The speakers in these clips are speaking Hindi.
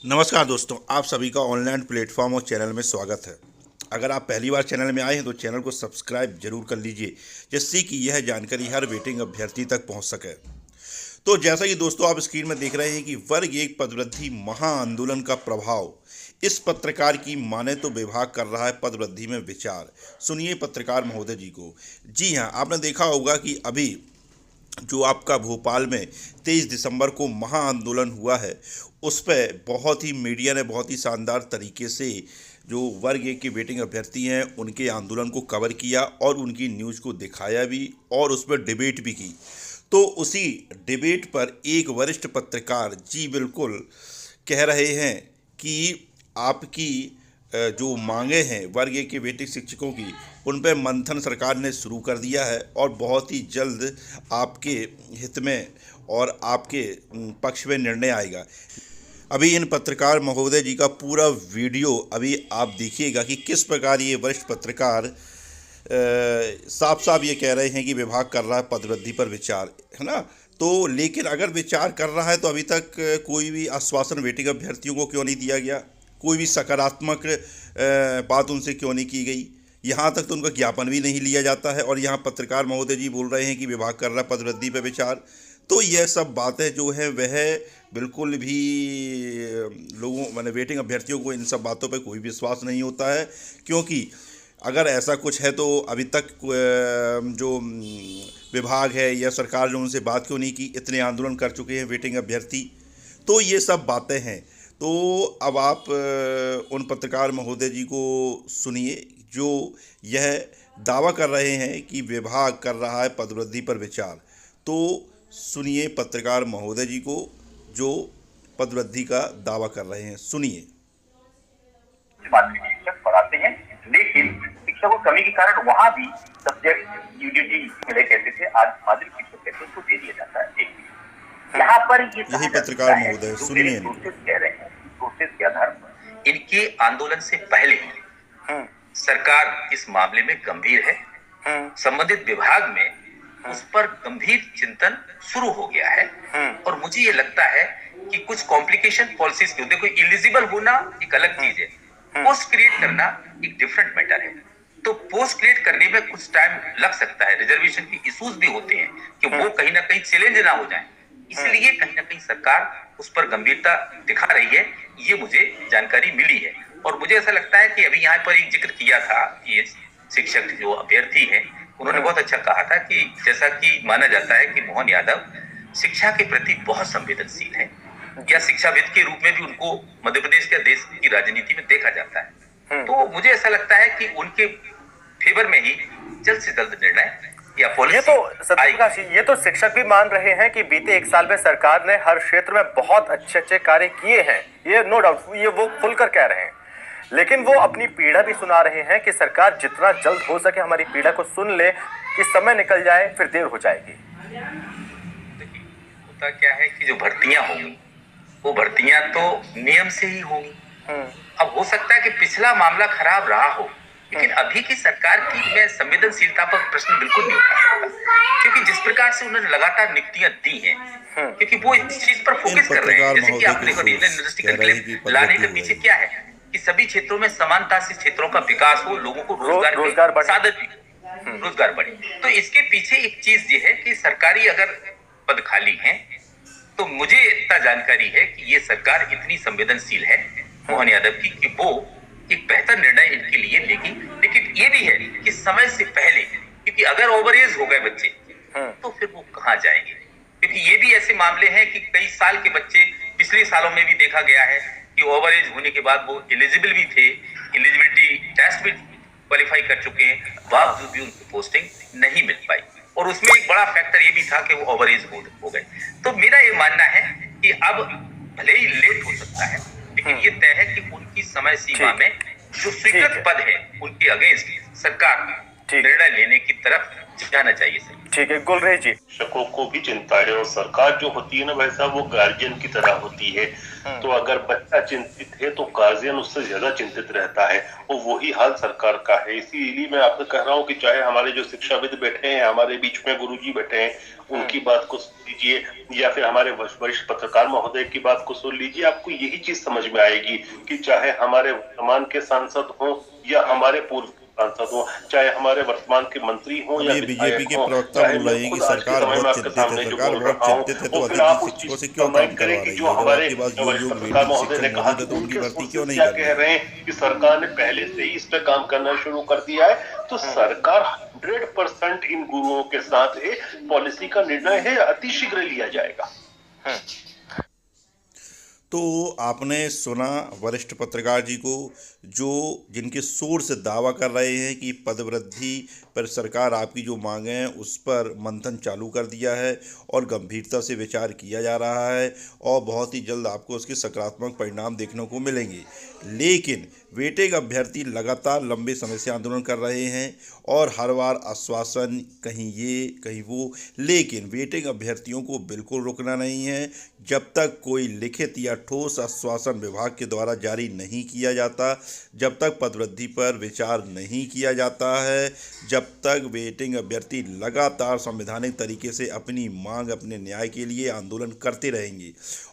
नमस्कार दोस्तों, आप सभी का ऑनलाइन प्लेटफॉर्म और चैनल में स्वागत है। अगर आप पहली बार चैनल में आए हैं तो चैनल को सब्सक्राइब जरूर कर लीजिए, जिससे कि यह जानकारी हर वेटिंग अभ्यर्थी तक पहुंच सके। तो जैसा कि दोस्तों आप स्क्रीन में देख रहे हैं कि वर्ग एक पदवृद्धि महाआंदोलन का प्रभाव, इस पत्रकार की माने तो विभाग कर रहा है पदवृद्धि में विचार। सुनिए पत्रकार महोदय जी को। जी हाँ, आपने देखा होगा कि अभी जो आपका भोपाल में 23 दिसंबर को महाआंदोलन हुआ है, उस पर बहुत ही मीडिया ने बहुत ही शानदार तरीके से जो वर्ग एक के वेटिंग अभ्यर्थी हैं उनके आंदोलन को कवर किया और उनकी न्यूज़ को दिखाया भी और उस पर डिबेट भी की। तो उसी डिबेट पर एक वरिष्ठ पत्रकार जी बिल्कुल कह रहे हैं कि आपकी जो मांगे हैं वर्ग एक के वेटिंग शिक्षकों की, उन पर मंथन सरकार ने शुरू कर दिया है और बहुत ही जल्द आपके हित में और आपके पक्ष में निर्णय आएगा। अभी इन पत्रकार महोदय जी का पूरा वीडियो अभी आप देखिएगा कि किस प्रकार ये वरिष्ठ पत्रकार साफ साफ ये कह रहे हैं कि विभाग कर रहा है पदवृद्धि पर विचार, है ना। तो लेकिन अगर विचार कर रहा है तो अभी तक कोई भी आश्वासन वेटिंग अभ्यर्थियों को क्यों नहीं दिया गया, कोई भी सकारात्मक बात उनसे क्यों नहीं की गई। यहाँ तक तो उनका ज्ञापन भी नहीं लिया जाता है और यहाँ पत्रकार महोदय जी बोल रहे हैं कि विभाग कर रहा है पदवृद्धि पर विचार। तो यह सब बातें जो है वह बिल्कुल भी लोगों माने वेटिंग अभ्यर्थियों को इन सब बातों पर कोई विश्वास नहीं होता है, क्योंकि अगर ऐसा कुछ है तो अभी तक जो विभाग है या सरकार ने उनसे बात क्यों नहीं की। इतने आंदोलन कर चुके हैं वेटिंग अभ्यर्थी। तो ये सब बातें हैं। तो अब आप उन पत्रकार महोदय जी को सुनिए जो यह दावा कर रहे हैं कि विभाग कर रहा है पदवृद्धि पर विचार। तो सुनिए पत्रकार महोदय जी को जो पदवृद्धि का दावा कर रहे हैं, सुनिए। शिक्षक पढ़ाते हैं, लेकिन शिक्षकों की कमी के कारण वहाँ भी सब्जेक्ट यूनिटी मिले कहते थे, आज माध्यमिक शिक्षक कहते हैं, उसको दे दिया जाता है। यहाँ पर ये यही पत्रकार महोदय सुनिए। कह रहे हैं प्रोसेस के आधार पर इनके आंदोलन से पहले ही सरकार इस मामले में गंभीर है। संबंधित विभाग में उस पर गंभीर चिंतन शुरू हो गया है और मुझे ये लगता है कि कुछ कॉम्प्लिकेशन पॉलिसीज के, देखो एलिजिबल होना एक अलग चीज है, पोस्ट क्रिएट करना एक डिफरेंट मैटर है। तो पोस्ट क्रिएट करने में कुछ टाइम लग सकता है, रिजर्वेशन के इश्यूज भी होते हैं कि वो कहीं ना कहीं चैलेंज ना हो जाए, इसलिए कहीं ना कहीं सरकार उस पर गंभीरता दिखा रही है, ये मुझे जानकारी मिली है। और मुझे ऐसा लगता है कि अभी यहाँ पर एक जिक्र किया था कि शिक्षक जो अभ्यर्थी है उन्होंने बहुत अच्छा कहा था कि जैसा कि माना जाता है कि मोहन यादव शिक्षा के प्रति बहुत संवेदनशील है, या शिक्षाविद के रूप में भी उनको मध्य प्रदेश या देश की राजनीति में देखा जाता है। तो मुझे ऐसा लगता है कि उनके फेवर में ही जल्द से जल्द निर्णय या पॉलिसी ये तो शिक्षक भी मान रहे हैं कि बीते एक साल में सरकार ने हर क्षेत्र में बहुत अच्छे कार्य किए हैं, ये नो डाउट, ये वो खुलकर कह रहे हैं। लेकिन वो अपनी पीड़ा भी सुना रहे हैं कि सरकार जितना जल्द हो सके हमारी पीड़ा को सुन ले, कि समय निकल जाए फिर देर हो जाएगी। देखिए होता क्या है कि जो भर्तियां होंगी वो भर्तियां तो नियम से ही होंगी। अब हो सकता है कि पिछला मामला खराब रहा हो, लेकिन अभी की सरकार की मैं संवेदनशीलता पर प्रश्न बिल्कुल नहीं उठा सकता, क्योंकि जिस प्रकार से उन्होंने लगातार नियुक्तियां दी हैं, क्योंकि वो इस चीज पर फोकस कर रहे हैं। जैसे कि आपने रीजनल यूनिवर्सिटी करिकुलम लाने के पीछे क्या है कि सभी क्षेत्रों में समानता से क्षेत्रों का विकास हो, लोगों को रोजगार साधन भी, रोजगार बढ़े। तो इसके पीछे एक चीज ये है कि सरकारी अगर पद खाली हैं तो मुझे इतना जानकारी है कि ये सरकार इतनी संवेदनशील है मोहन यादव की कि वो एक बेहतर निर्णय इनके लिए लेगी। लेकिन ये भी है कि समय से पहले, क्योंकि अगर ओवरएज हो गए बच्चे तो फिर वो कहाँ जाएंगे, क्योंकि ये भी ऐसे मामले हैं कि कई साल के बच्चे पिछले सालों में भी देखा गया है कि ओवरएज होने के बाद वो एलिजिबल भी थे, एलिजिबिलिटी टेस्ट भी क्वालिफाई कर चुके हैं, बावजूद भी उनको पोस्टिंग नहीं मिल पाई। और उसमें एक बड़ा फैक्टर ये भी था कि वो ओवरएज हो गए। तो मेरा ये मानना है कि अब भले ही लेट हो सकता है, लेकिन ये तय है कि उनकी समय सीमा में जो स्वीकृत पद है उनके अगेंस्ट सरकार निर्णय लेने की तरफ जाना चाहिए सर। ठीक है, गुलरेज जी। शिक्षकों को भी चिंता है और सरकार जो होती है ना वैसा वो गार्जियन की तरह होती है। तो अगर बच्चा चिंतित है तो गार्जियन उससे ज्यादा चिंतित रहता है और वही हाल सरकार का है। इसीलिए मैं आपसे कह रहा हूँ कि चाहे हमारे जो शिक्षाविद बैठे हैं, हमारे बीच में गुरुजी बैठे हैं, उनकी बात को सुन लीजिए या फिर हमारे वरिष्ठ पत्रकार महोदय की बात को सुन लीजिए, आपको यही चीज समझ में आएगी कि चाहे हमारे वर्तमान के सांसद हों या हमारे पूर्व सांसद हो, चाहे हमारे वर्तमान के मंत्री हो या ये बीजेपी विधायक के हों, प्रवक्ता चाहे बोल मैं रहे हैं कि खुद आज के सरकार समय में बहुत आपके चिंतित है, सामने जो सरकार बोल बहुत रहा हूं, चिंतित है, तो वो फिर अधिक आप उस शिक्षकों चीज से को क्यों काम कमेंट करवा करें कि रही जो है। जब हमारे आपके पास योग योग पत्रकार वेदिक महोदय ने शिक्षक कहा मौजूद कि है तो उनकी उनके भर्ती सोर्सेज क्यों नहीं क्या कर कह रही? रहे हैं कि सरकार ने पहले से ही इस पे काम करना शुरू कर दिया है। तो सरकार 100% इन गुरुओं के साथ पॉलिसी का निर्णय है अतिशीघ्र लिया जाएगा। तो आपने सुना वरिष्ठ पत्रकार जी को, जो जिनके शोर से दावा कर रहे हैं कि पदवृद्धि पर सरकार आपकी जो मांगे हैं उस पर मंथन चालू कर दिया है और गंभीरता से विचार किया जा रहा है और बहुत ही जल्द आपको उसके सकारात्मक परिणाम देखने को मिलेंगे। लेकिन वेटेग अभ्यर्थी लगातार लंबे समय से आंदोलन कर रहे हैं और हर बार आश्वासन कहीं ये कहीं वो, लेकिन वेटेग अभ्यर्थियों को बिल्कुल रुकना नहीं है। जब तक कोई लिखित या ठोस आश्वासन विभाग के द्वारा जारी नहीं किया जाता, जब तक पदवृद्धि पर विचार नहीं किया जाता है, जब तक वेटिंग अभ्यर्थी लगातार संवैधानिक तरीके से अपनी मांग, अपने न्याय के लिए आंदोलन करते रहेंगे।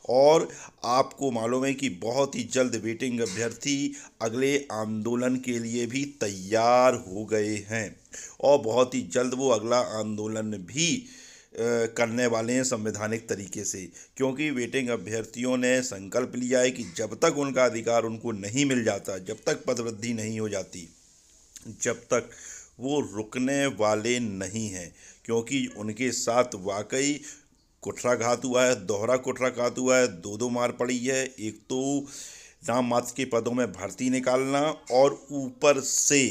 और आपको मालूम है कि बहुत ही जल्द वेटिंग अभ्यर्थी अगले आंदोलन के लिए भी तैयार हो गए हैं और बहुत ही जल्द वो अगला आंदोलन भी करने वाले हैं संवैधानिक तरीके से, क्योंकि वेटिंग अभ्यर्थियों ने संकल्प लिया है कि जब तक उनका अधिकार उनको नहीं मिल जाता, जब तक पदवृद्धि नहीं हो जाती, जब तक वो रुकने वाले नहीं हैं। क्योंकि उनके साथ वाकई कुठाराघात हुआ है, दोहरा कुठाराघात हुआ है, दो मार पड़ी है। एक तो नाम मात्र के पदों में भर्ती निकालना और ऊपर से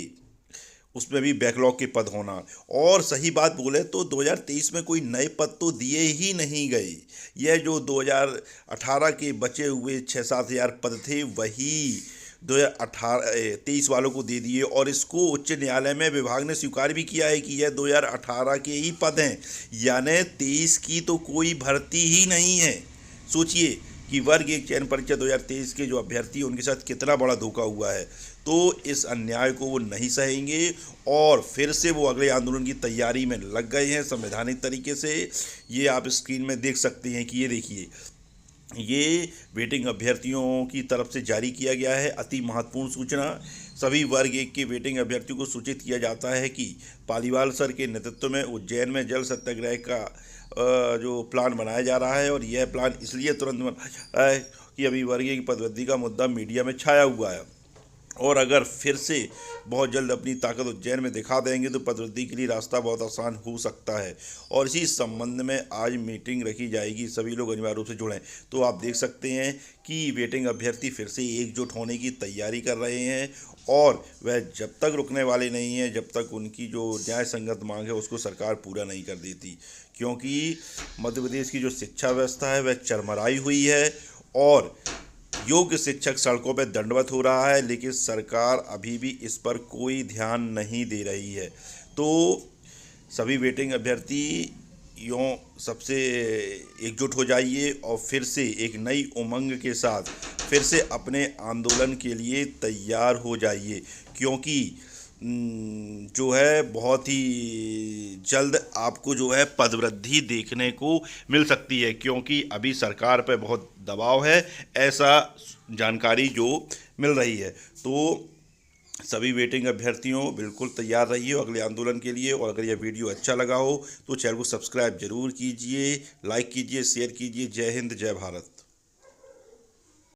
उसमें भी बैकलॉग के पद होना। और सही बात बोले तो 2023 में कोई नए पद तो दिए ही नहीं गए। यह जो 2018 के बचे हुए 6-7 हज़ार पद थे वही 2023 वालों को दे दिए और इसको उच्च न्यायालय में विभाग ने स्वीकार भी किया है कि यह 2018 के ही पद हैं, यानी 23 की तो कोई भर्ती ही नहीं है। सोचिए कि वर्ग एक चयन परीक्षा 2023 के जो अभ्यर्थी उनके साथ कितना बड़ा धोखा हुआ है। तो इस अन्याय को वो नहीं सहेंगे और फिर से वो अगले आंदोलन की तैयारी में लग गए हैं संवैधानिक तरीके से। ये आप स्क्रीन में देख सकते हैं कि ये देखिए, ये वेटिंग अभ्यर्थियों की तरफ से जारी किया गया है अति महत्वपूर्ण सूचना। सभी वर्ग एक के वेटिंग अभ्यर्थियों को सूचित किया जाता है कि पालीवाल सर के नेतृत्व में उज्जैन में जल सत्याग्रह का जो प्लान बनाया जा रहा है और यह प्लान इसलिए तुरंत बनाया जा रहा है कि अभी वर्गीय की पदवृद्धि का मुद्दा मीडिया में छाया हुआ है और अगर फिर से बहुत जल्द अपनी ताकत उज्जैन में दिखा देंगे तो पदवृद्धि के लिए रास्ता बहुत आसान हो सकता है। और इसी संबंध में आज मीटिंग रखी जाएगी, सभी लोग अनिवार्य रूप से जुड़ें। तो आप देख सकते हैं कि वेटिंग अभ्यर्थी फिर से एकजुट होने की तैयारी कर रहे हैं और वह जब तक रुकने वाले नहीं हैं जब तक उनकी जो न्याय संगत मांग है उसको सरकार पूरा नहीं कर देती। क्योंकि मध्य प्रदेश की जो शिक्षा व्यवस्था है वह चरमराई हुई है और योग्य शिक्षक सड़कों पर दंडवत हो रहा है, लेकिन सरकार अभी भी इस पर कोई ध्यान नहीं दे रही है। तो सभी वेटिंग अभ्यर्थियों सबसे एकजुट हो जाइए और फिर से एक नई उमंग के साथ फिर से अपने आंदोलन के लिए तैयार हो जाइए, क्योंकि जो है बहुत ही जल्द आपको जो है पदवृद्धि देखने को मिल सकती है, क्योंकि अभी सरकार पर बहुत दबाव है, ऐसा जानकारी जो मिल रही है। तो सभी वेटिंग अभ्यर्थियों बिल्कुल तैयार रहिए अगले आंदोलन के लिए। और अगर यह वीडियो अच्छा लगा हो तो चैनल को सब्सक्राइब जरूर कीजिए, लाइक कीजिए, शेयर कीजिए। जय हिंद, जय भारत।